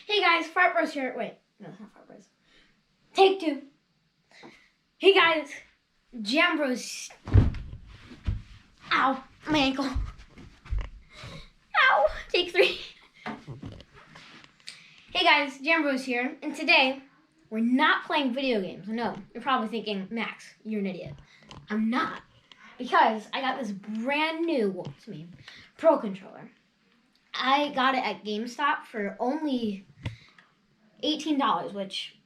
Hey guys, JaMBro's here. Wait, no, it's not JaMBro's. Take two. Hey guys, JaMBro's. Ow, my ankle. Ow, take three. Hey guys, JaMBro's here, and today we're not playing video games. No, you're probably thinking, Max, you're an idiot. I'm not, because I got this brand new, well, to me, Pro controller. I got it at GameStop for only $18, which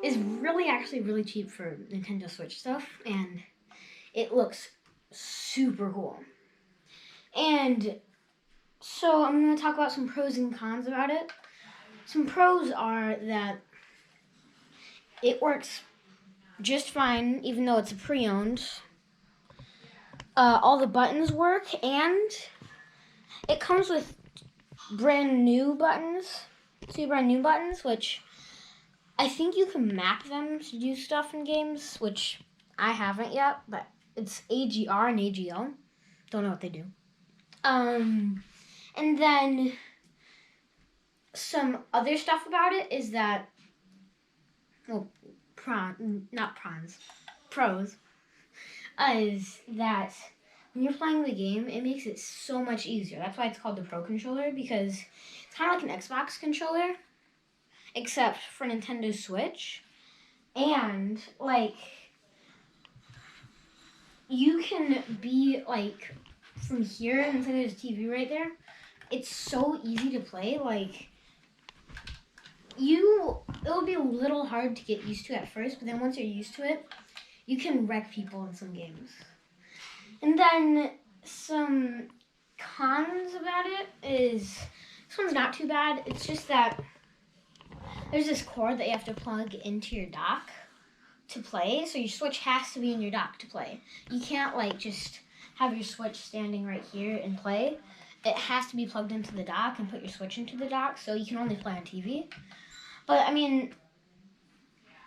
is actually really cheap for Nintendo Switch stuff, and it looks super cool. And so I'm going to talk about some pros and cons about it. Some pros are that it works just fine, even though it's a pre-owned. All the buttons work, and it comes with brand new buttons, 2 brand new buttons, which I think you can map them to do stuff in games, which I haven't yet, but it's AGR and AGL. Don't know what they do. And then some other stuff about it is that, well, pros, is that when you're playing the game, it makes it so much easier. That's why it's called the Pro controller, because it's kind of like an Xbox controller, except for Nintendo Switch. And, like, you can be, like, from here, and there's a TV right there. It's so easy to play. Like, it'll be a little hard to get used to at first, but then once you're used to it, you can wreck people in some games. And then some cons about it is, this one's not too bad. It's just that there's this cord that you have to plug into your dock to play. So your Switch has to be in your dock to play. You can't, like, just have your Switch standing right here and play. It has to be plugged into the dock and put your Switch into the dock, so you can only play on TV. But, I mean,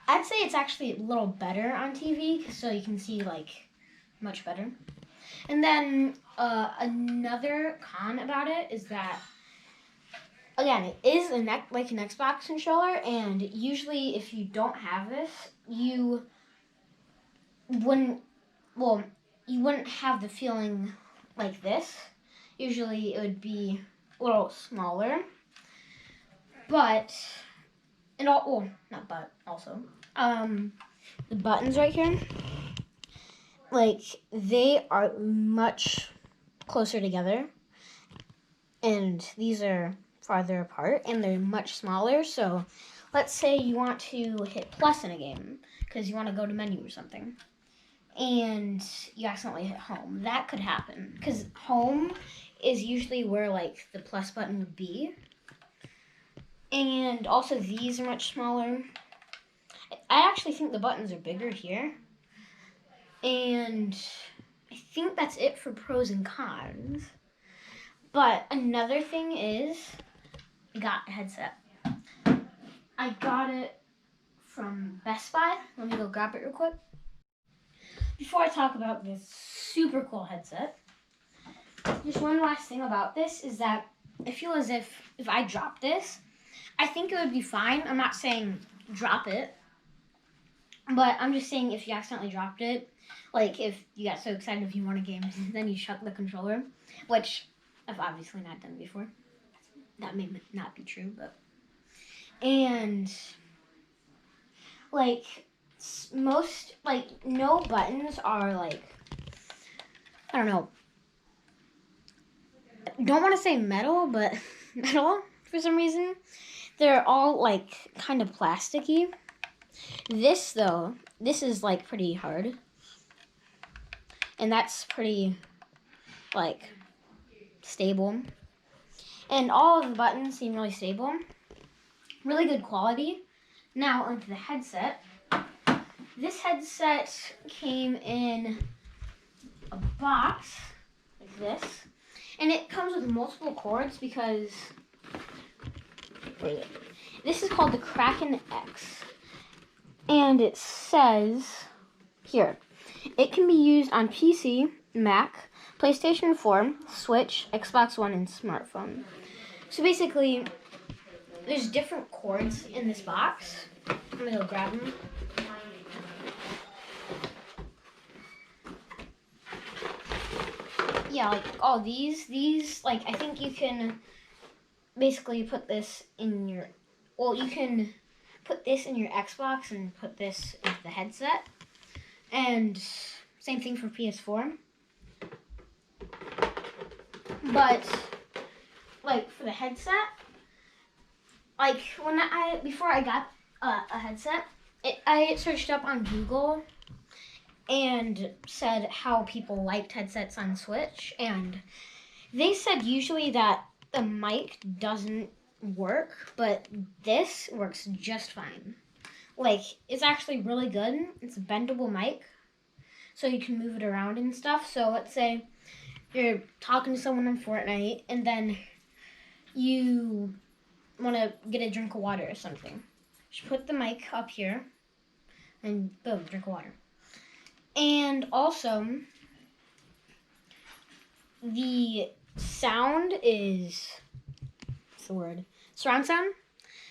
I'd say it's actually a little better on TV, so you can see, like, much better. And then another con about it is that, again, it is like an Xbox controller, and usually if you don't have this, you wouldn't have the feeling like this. Usually it would be a little smaller, but, and also, the buttons right here, like, they are much closer together, and these are farther apart, and they're much smaller. So let's say you want to hit plus in a game because you want to go to menu or something, and you accidentally hit home. That could happen because home is usually where, like, the plus button would be. And also these are much smaller. I actually think the buttons are bigger here. And I think that's it for pros and cons. But another thing is, I got a headset. I got it from Best Buy. Let me go grab it real quick. Before I talk about this super cool headset, just one last thing about this is that I feel as if I drop this, I think it would be fine. I'm not saying drop it, but I'm just saying if you accidentally dropped it, like if you got so excited if you won a game, then you shut the controller, which I've obviously not done before. That may not be true, but, and, like, most, like, no buttons are, like, I don't know, don't want to say metal, but metal for some reason. They're all, like, kind of plasticky. This, though, this is, like, pretty hard. And that's pretty, like, stable. And all of the buttons seem really stable. Really good quality. Now, onto the headset. This headset came in a box like this. And it comes with multiple cords because this is called the Kraken X. And it says here, it can be used on PC, Mac, PlayStation 4, Switch, Xbox One, and smartphone. So basically, there's different cords in this box. I'm gonna go grab them. Yeah, like all these, like I think you can basically put this in your, well, you can put this in your Xbox and put this into the headset. And same thing for PS4. But like for the headset, like before I got a headset, I searched up on Google and said how people liked headsets on Switch, and they said usually that the mic doesn't work, but this works just fine. Like, it's actually really good. It's a bendable mic, so you can move it around and stuff. So let's say you're talking to someone on Fortnite, and then you want to get a drink of water or something. Just put the mic up here, and boom, drink of water. And also, the sound is, what's the word? Surround sound.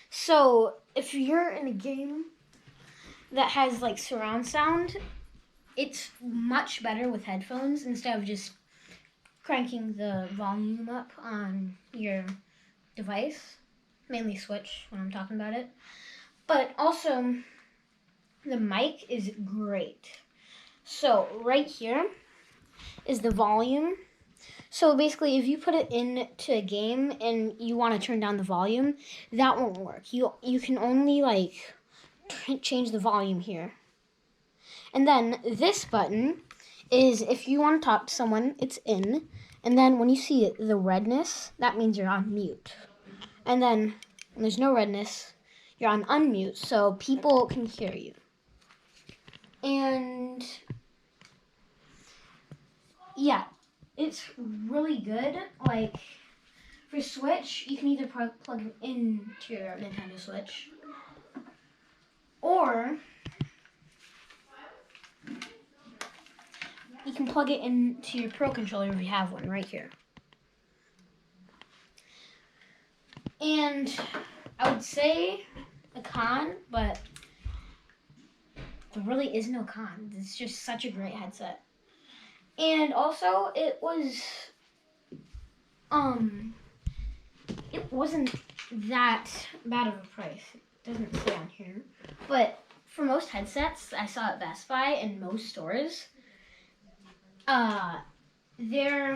So if you're in a game that has like surround sound, it's much better with headphones instead of just cranking the volume up on your device, mainly Switch when I'm talking about it. But also, the mic is great. So right here is the volume. So basically, if you put it into a game and you want to turn down the volume, that won't work. You can only like change the volume here. And then this button is if you want to talk to someone, it's in. And then when you see the redness, that means you're on mute. And then when there's no redness, you're on unmute, so people can hear you. And yeah, it's really good. Like for Switch, you can either plug it into your Nintendo Switch, or you can plug it into your Pro controller if you have one right here. And I would say a con, but there really is no con. It's just such a great headset. And also, it wasn't that bad of a price. It doesn't say on here. But for most headsets I saw at Best Buy and most stores, they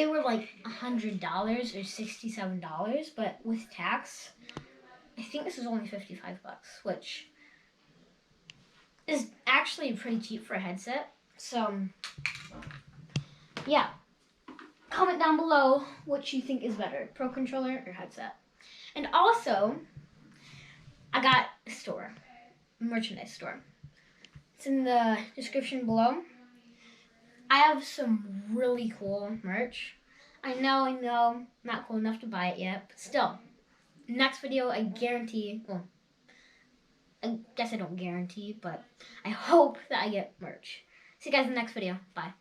were like $100 or $67, but with tax, I think this is only $55, which is actually pretty cheap for a headset. So, yeah. Comment down below what you think is better, Pro controller or headset. And also, I got a store, a merchandise store. It's in the description below. I have some really cool merch. I know, not cool enough to buy it yet, but still, next video I guarantee, well, I guess I don't guarantee, but I hope that I get merch. See you guys in the next video. Bye.